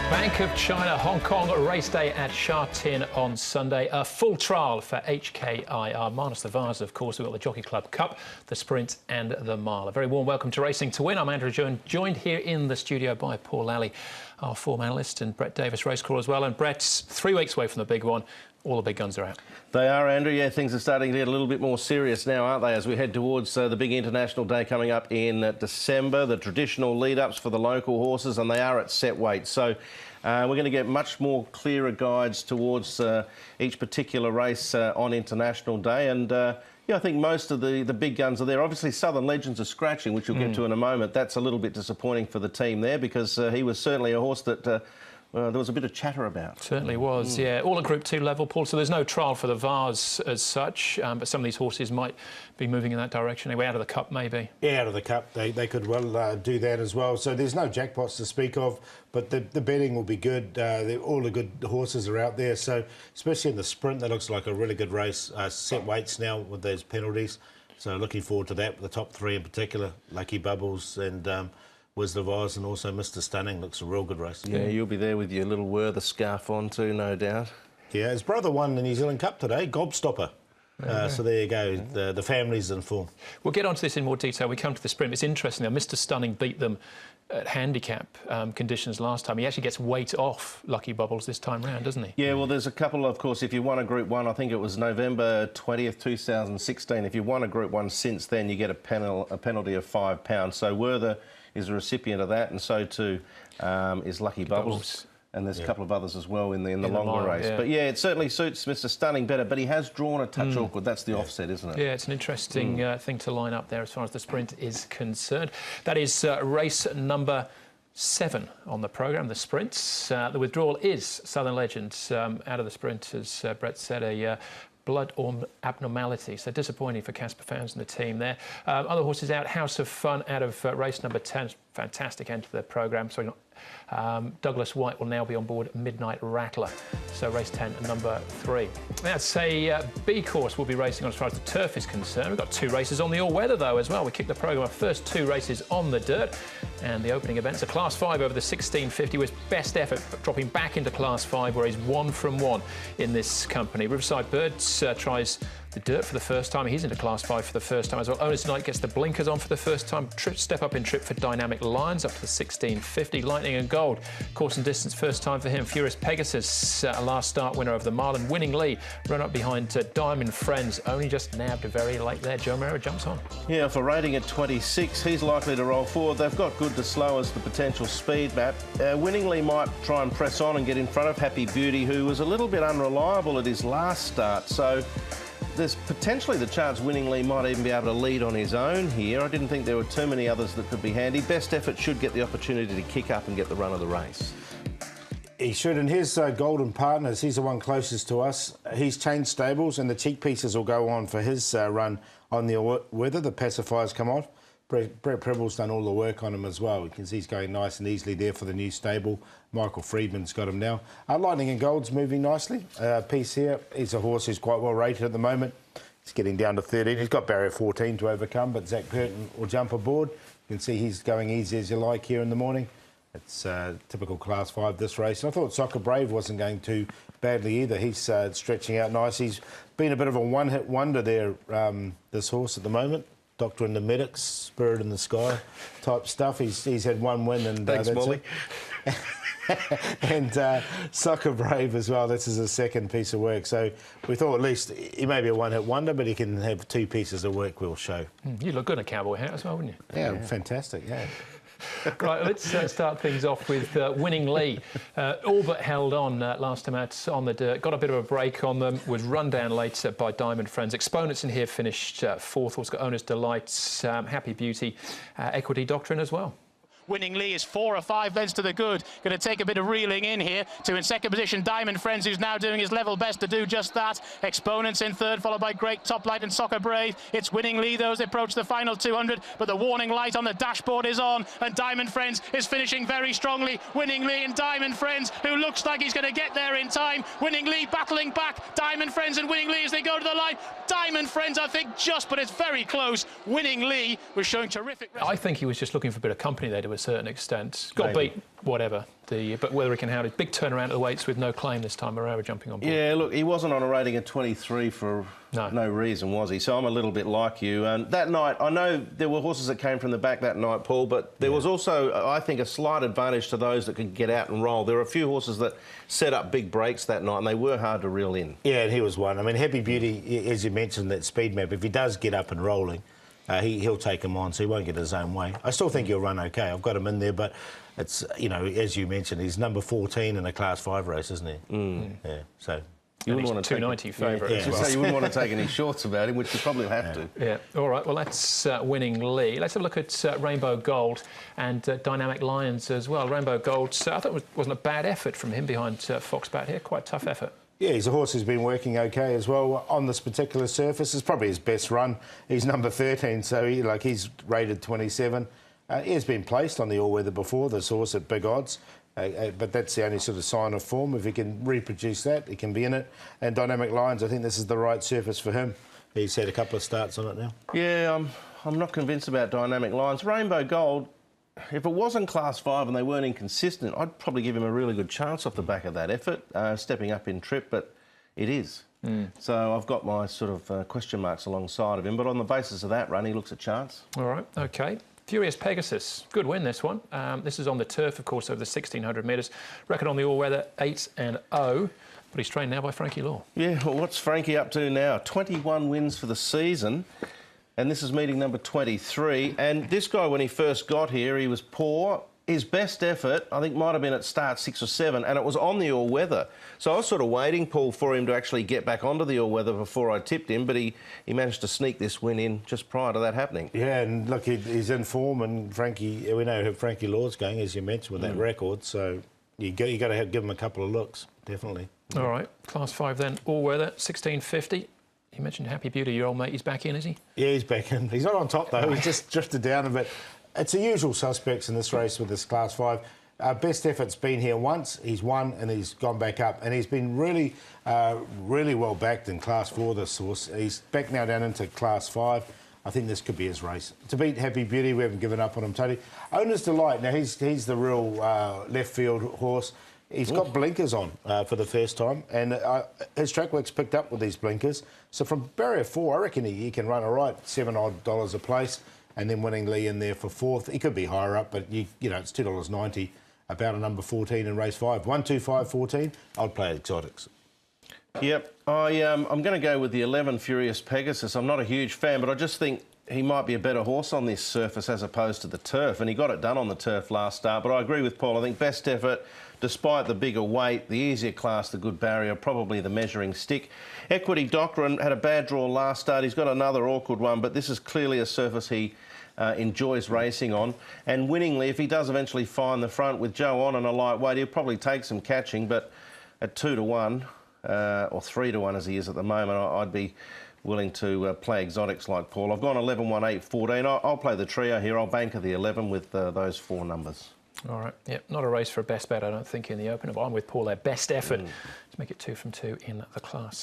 Bank of China, Hong Kong race day at Sha Tin on Sunday. A full trial for HKIR, minus the Vase, of course. We've got the Jockey Club Cup, the Sprint and the Mile. A very warm welcome to Racing to Win. I'm Andrew Jones, joined here in the studio by Paul Lally, our form analyst, and Brett Davis, racecaller as well. And Brett's 3 weeks away from the big one. All the big guns are out. They are, Andrew. Yeah, things are starting to get a little bit more serious now, aren't they, as we head towards the big international day coming up in December, the traditional lead-ups for the local horses, and they are at set weight. So we're going to get much more clearer guides towards each particular race on International Day. And yeah, I think most of the big guns are there. Obviously, Southern Legends are scratching, which we'll get to in a moment. That's a little bit disappointing for the team there, because he was certainly a horse that there was a bit of chatter about. Certainly was, yeah. All at Group 2 level, Paul, so there's no trial for the Vase as such, but some of these horses might be moving in that direction. Anyway, out of the Cup, maybe. Yeah, out of the Cup, they could well do that as well. So there's no jackpots to speak of, but the betting will be good. All the good horses are out there, so especially in the Sprint, that looks like a really good race. Set weights now with those penalties, so looking forward to that. The top three in particular, Lucky Bubbles and Was the Vase, and also Mr. Stunning looks a real good race. Yeah, you'll be there with your little Werther scarf on too, no doubt. Yeah, his brother won the New Zealand Cup today, Gobstopper. So there you go, the family's in form. We'll get onto this in more detail. We come to the Sprint. It's interesting now, Mr. Stunning beat them at handicap conditions last time. He actually gets weight off Lucky Bubbles this time round, doesn't he? Yeah, well, there's a couple, of course, if you won a Group 1, I think it was November 20th, 2016. If you won a Group 1 since then, you get a penalty of £5. So Werther is a recipient of that, and so too is Lucky Bubbles. And there's a couple of others as well in the longer race. Yeah. But yeah, it certainly suits Mr. Stunning better, but he has drawn a touch awkward. That's the offset, isn't it? Yeah, it's an interesting thing to line up there as far as the Sprint is concerned. That is race number 7 on the programme, the Sprints. The withdrawal is Southern Legends out of the Sprint, as Brett said, a blood abnormality, so disappointing for Casper fans and the team there. Other horses out, House of Fun out of race number 10, fantastic end to the programme. Sorry, not Douglas White will now be on board Midnight Rattler. So race 10, number 3. That's a B course we'll be racing on as far as the turf is concerned. We've got 2 races on the all-weather though as well. We kick the programme off, first 2 races on the dirt, and the opening event's a Class 5 over the 1650 with best effort dropping back into Class 5 where he's 1 from 1 in this company. Riverside Birds tries the dirt for the first time. He's into Class 5 for the first time as well. Owner's Night gets the blinkers on for the first time. Step up in trip for Dynamic Lions up to the 1650. Lightning and Gold, course and distance, first time for him. Furious Pegasus, a last start winner of the mile. And Winning Lee, run up behind Diamond Friends, only just nabbed very late there. Joe Mara jumps on. Yeah, for rating at 26, he's likely to roll forward. They've got good to slow as the potential speed map. Winning Lee might try and press on and get in front of Happy Beauty, who was a little bit unreliable at his last start. So there's potentially the chance Winning Lee might even be able to lead on his own here. I didn't think there were too many others that could be handy. Best effort should get the opportunity to kick up and get the run of the race. He should, and his Golden Partners, he's the one closest to us. He's changed stables, and the cheek pieces will go on for his run on the weather. The pacifiers come off. Brett Prebble's done all the work on him as well. You can see he's going nice and easily there for the new stable. Michael Friedman's got him now. Lightning and Gold's moving nicely. Piece here. He's a horse who's quite well rated at the moment. He's getting down to 13. He's got barrier 14 to overcome, but Zach Burton will jump aboard. You can see he's going easy as you like here in the morning. It's typical Class 5 this race. And I thought Soccer Brave wasn't going too badly either. He's stretching out nice. He's been a bit of a one-hit wonder there, this horse at the moment. Doctor in the Medics, Spirit in the Sky type stuff. He's had 1 win, and thanks, Molly. And Soccer Brave as well. This is his second piece of work. So we thought at least he may be a one-hit wonder, but he can have 2 pieces of work we'll show. You look good in a cowboy hat as well, wouldn't you? Yeah, fantastic, yeah. Right, let's start things off with Winning Lee. All but held on last time out on the dirt. Got a bit of a break on them. Was run down late by Diamond Friends. Exponents in here finished 4th. Also got Owner's Delights, Happy Beauty, Equity Doctrine as well. Winning Lee is 4 or 5 lengths to the good. Going to take a bit of reeling in here to in second position Diamond Friends, who's now doing his level best to do just that. Exponents in third, followed by Great Top Light and Soccer Brave. It's Winning Lee though as they approach the final 200, but the warning light on the dashboard is on, and Diamond Friends is finishing very strongly. Winning Lee and Diamond Friends, who looks like he's going to get there in time. Winning Lee battling back. Diamond Friends and Winning Lee as they go to the line. Diamond Friends, I think, just, but it's very close. Winning Lee was showing terrific. I think he was just looking for a bit of company there to a certain extent. Got to beat whatever. But Weatherick and Howdy, big turnaround at the weights with no claim this time. Morera jumping on board. Yeah, look, he wasn't on a rating of 23 for no reason, was he? So I'm a little bit like you. And that night, I know there were horses that came from the back that night, Paul, but there was also, I think, a slight advantage to those that could get out and roll. There were a few horses that set up big breaks that night, and they were hard to reel in. Yeah, and he was one. I mean, Happy Beauty, as you mentioned, that speed map, if he does get up and rolling, he'll take him on, so he won't get his own way. I still think he'll run okay. I've got him in there, but it's, you know, as you mentioned, he's number 14 in a Class 5 race, isn't he? Yeah, so... You wouldn't want to 290 favourite. Yeah, well. So you wouldn't want to take any shorts about him, which you probably have to. Yeah. All right. Well, that's Winning Lee. Let's have a look at Rainbow Gold and Dynamic Lions as well. Rainbow Gold, I thought it wasn't a bad effort from him behind Foxbat here. Quite a tough effort. Yeah, he's a horse who's been working okay as well on this particular surface. It's probably his best run. He's number 13, so he's rated 27. He has been placed on the all-weather before, this horse at big odds. But that's the only sort of sign of form. If he can reproduce that, he can be in it. And Dynamic Lions, I think this is the right surface for him. He's had a couple of starts on it now. Yeah, I'm not convinced about Dynamic Lions. Rainbow Gold, if it wasn't Class 5 and they weren't inconsistent, I'd probably give him a really good chance off the back of that effort, stepping up in trip, but it is. So I've got my sort of question marks alongside of him, but on the basis of that run, he looks a chance. All right, OK. Furious Pegasus, good win this one. This is on the turf, of course, over the 1,600 metres. Record on the all-weather, 8-0. But he's trained now by Frankie Law. Yeah, well, what's Frankie up to now? 21 wins for the season. And this is meeting number 23. And this guy, when he first got here, he was poor. His best effort, I think, might have been at start 6 or 7, and it was on the all-weather. So I was sort of waiting, Paul, for him to actually get back onto the all-weather before I tipped him, but he managed to sneak this win in just prior to that happening. Yeah, and look, he's in form, and we know how Frankie Law's going, as you mentioned, with that record, so you got to give him a couple of looks, definitely. All right, Class 5 then, all-weather, 1,650. You mentioned Happy Beauty, your old mate. He's back in, is he? Yeah, he's back in. He's not on top, though. He's just drifted down a bit. It's the usual suspects in this race with this Class 5. Best effort's been here once. He's won and he's gone back up. And he's been really, really well backed in Class 4, this horse. He's back now down into Class 5. I think this could be his race. To beat Happy Beauty, we haven't given up on him totally. Owner's Delight. Now, he's the real left field horse. He's got blinkers on for the first time, and his track work's picked up with these blinkers. So from barrier 4, I reckon he can run all right, $7 odd a place, and then Winning Lee in there for 4th. He could be higher up, but you know it's $2.90 about a number 14 in race 5. 1, 2, 5, 14. I'd play exotics. Yep, I'm going to go with the 11 Furious Pegasus. I'm not a huge fan, but I just think he might be a better horse on this surface as opposed to the turf, and he got it done on the turf last start. But I agree with Paul. I think best effort, despite the bigger weight, the easier class, the good barrier, probably the measuring stick. Equity Doctrine had a bad draw last start. He's got another awkward one, but this is clearly a surface he enjoys racing on. And Winning Lee, if he does eventually find the front with Joe on and a lightweight, he'll probably take some catching, but at 2 to 1, or 3 to 1 as he is at the moment, I'd be willing to play exotics like Paul. I've gone 11, 1, 8, 14. I'll play the trio here. I'll banker the 11 with those 4 numbers. All right. Yep, not a race for a best bet, I don't think, in the Open. But I'm with Paul there. Best effort to make it 2 from 2 in the class.